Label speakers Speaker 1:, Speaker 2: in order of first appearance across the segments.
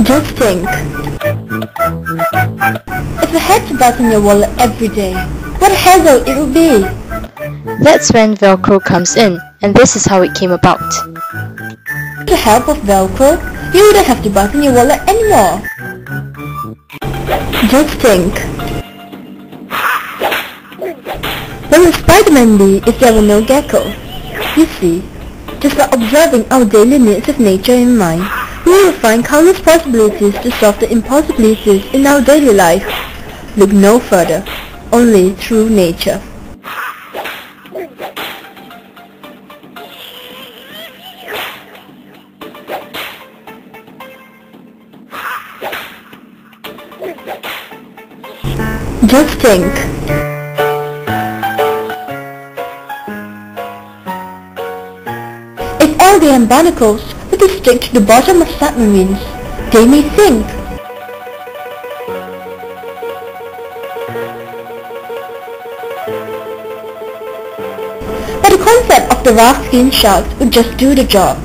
Speaker 1: Just think. If you had to button your wallet every day, what a hassle it would be.
Speaker 2: That's when Velcro comes in, and this is how it came about.
Speaker 1: With the help of Velcro, you wouldn't have to button your wallet anymore. Just think. What would Spider-Man be if there were no gecko? You see, just by observing our daily needs of nature in mind, we will find countless possibilities to solve the impossibilities in our daily life. Look no further, only through nature. Just think. If all the barnacles were to stick to the bottom of submarines, they may sink. But the concept of the rough skin sharks would just do the job.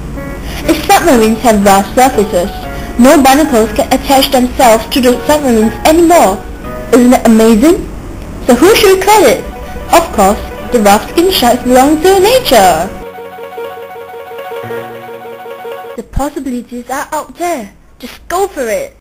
Speaker 1: If submarines have rough surfaces, no barnacles can attach themselves to the submarines anymore. Isn't that amazing? So who should we credit? Of course, the rough skin sharks belong to nature. The possibilities are out there. Just go for it.